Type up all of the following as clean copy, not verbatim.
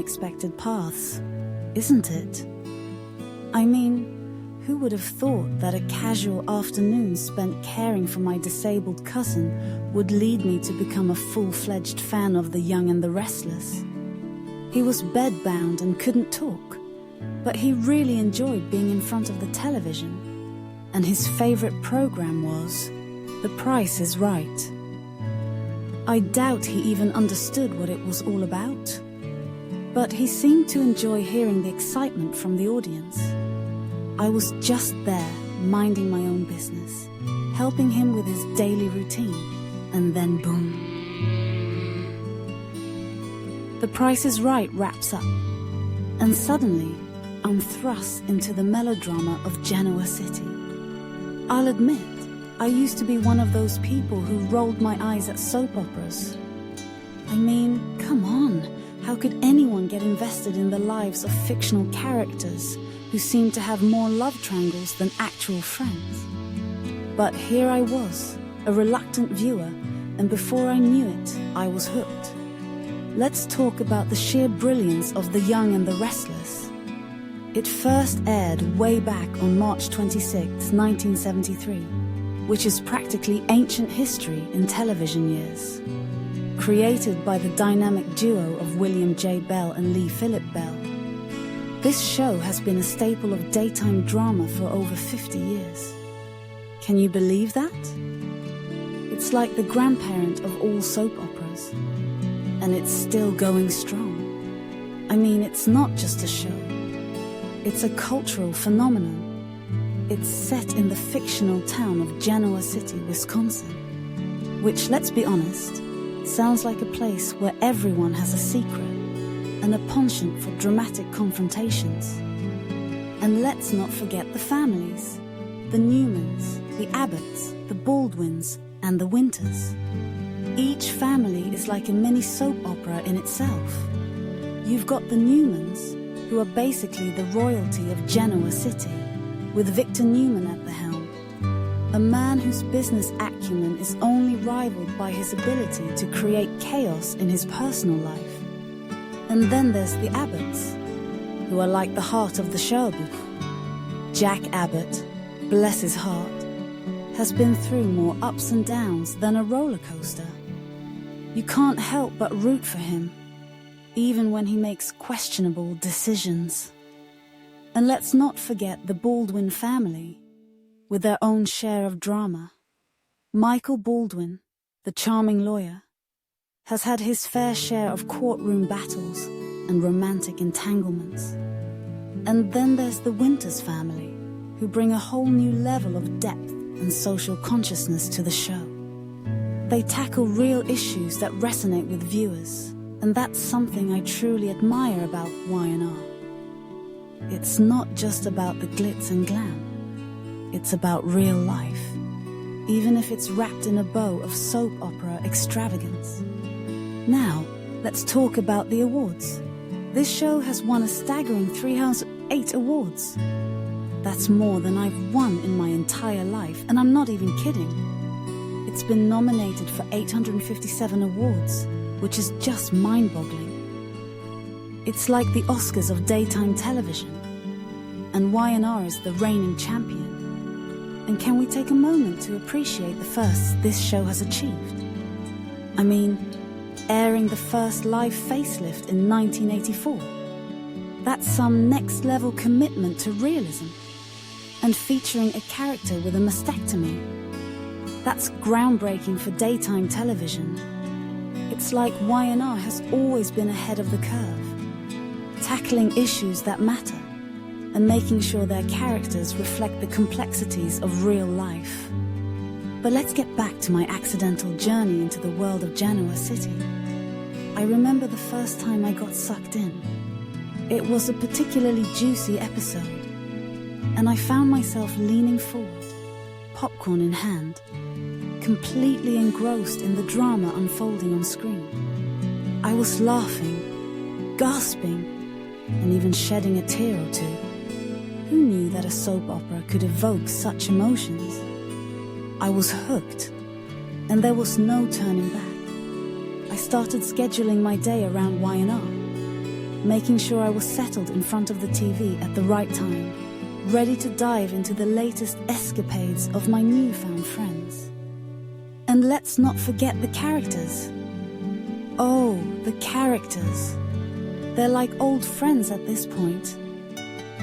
unexpected paths, isn't it? I mean, who would have thought that a casual afternoon spent caring for my disabled cousin would lead me to become a full-fledged fan of The Young and the Restless? He was bedbound and couldn't talk, but he really enjoyed being in front of the television, and his favorite program was The Price is Right. I doubt he even understood what it was all about, but he seemed to enjoy hearing the excitement from the audience. I was just there, minding my own business, helping him with his daily routine, and then boom. The Price is Right wraps up, and suddenly I'm thrust into the melodrama of Genoa City. I'll admit, I used to be one of those people who rolled my eyes at soap operas. I mean, come on, how could anyone get invested in the lives of fictional characters who seemed to have more love triangles than actual friends? But here I was, a reluctant viewer, and before I knew it, I was hooked. Let's talk about the sheer brilliance of The Young and the Restless. It first aired way back on March 26, 1973, which is practically ancient history in television years. Created by the dynamic duo of William J. Bell and Lee Philip Bell, this show has been a staple of daytime drama for over 50 years. Can you believe that? It's like the grandparent of all soap operas, and it's still going strong. I mean, it's not just a show. It's a cultural phenomenon. It's set in the fictional town of Genoa City, Wisconsin, which, let's be honest, sounds like a place where everyone has a secret and a penchant for dramatic confrontations. And let's not forget the families, the Newmans, the Abbotts, the Baldwins, and the Winters. Each family is like a mini soap opera in itself. You've got the Newmans, who are basically the royalty of Genoa City, with Victor Newman at the helm, a man whose business acumen is only rivaled by his ability to create chaos in his personal life. And then there's the Abbotts, who are like the heart of the show. Jack Abbott, bless his heart, has been through more ups and downs than a roller coaster. You can't help but root for him, even when he makes questionable decisions. And let's not forget the Baldwin family, with their own share of drama. Michael Baldwin, the charming lawyer, has had his fair share of courtroom battles and romantic entanglements. And then there's the Winters family, who bring a whole new level of depth and social consciousness to the show. They tackle real issues that resonate with viewers, and that's something I truly admire about Y&R. It's not just about the glitz and glam. It's about real life, even if it's wrapped in a bow of soap opera extravagance. Now, let's talk about the awards. This show has won a staggering 308 awards. That's more than I've won in my entire life, and I'm not even kidding. It's been nominated for 857 awards, which is just mind-boggling. It's like the Oscars of daytime television, and Y&R is the reigning champion. And can we take a moment to appreciate the firsts this show has achieved? I mean, airing the first live facelift in 1984. That's some next-level commitment to realism. And featuring a character with a mastectomy. That's groundbreaking for daytime television. It's like Y&R has always been ahead of the curve, tackling issues that matter and making sure their characters reflect the complexities of real life. But let's get back to my accidental journey into the world of Genoa City. I remember the first time I got sucked in. It was a particularly juicy episode, and I found myself leaning forward, popcorn in hand, completely engrossed in the drama unfolding on screen. I was laughing, gasping, and even shedding a tear or two. Who knew that a soap opera could evoke such emotions? I was hooked, and there was no turning back. I started scheduling my day around Y&R. making sure I was settled in front of the TV at the right time, ready to dive into the latest escapades of my newfound friends. And let's not forget the characters. Oh, the characters. They're like old friends at this point.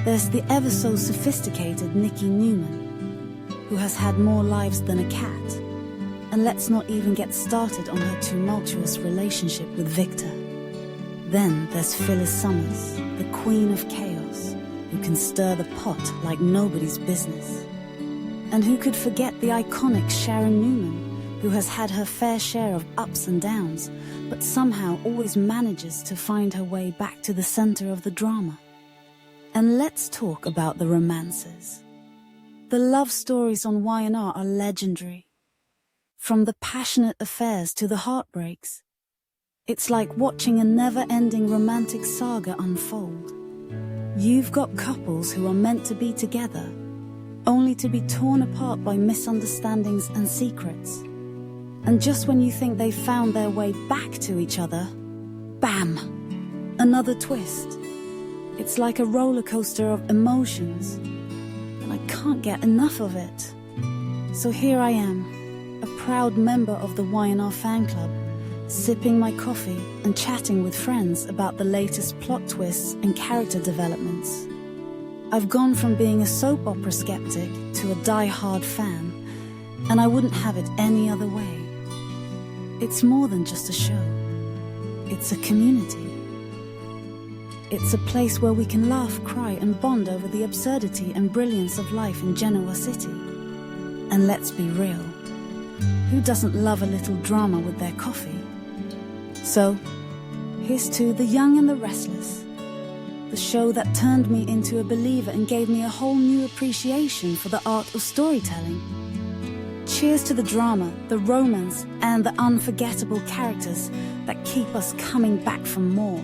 There's the ever-so-sophisticated Nikki Newman, who has had more lives than a cat. And let's not even get started on her tumultuous relationship with Victor. Then there's Phyllis Summers, the queen of chaos, who can stir the pot like nobody's business. And who could forget the iconic Sharon Newman, who has had her fair share of ups and downs, but somehow always manages to find her way back to the center of the drama. And let's talk about the romances. The love stories on Y&R are legendary. From the passionate affairs to the heartbreaks, it's like watching a never-ending romantic saga unfold. You've got couples who are meant to be together, only to be torn apart by misunderstandings and secrets. And just when you think they've found their way back to each other, bam! Another twist. It's like a roller coaster of emotions, and I can't get enough of it. So here I am, a proud member of the Y&R fan club, sipping my coffee and chatting with friends about the latest plot twists and character developments. I've gone from being a soap opera skeptic to a die-hard fan, and I wouldn't have it any other way. It's more than just a show. It's a community. It's a place where we can laugh, cry, and bond over the absurdity and brilliance of life in Genoa City. And let's be real. Who doesn't love a little drama with their coffee? So, here's to The Young and the Restless, the show that turned me into a believer and gave me a whole new appreciation for the art of storytelling. Cheers to the drama, the romance, and the unforgettable characters that keep us coming back for more.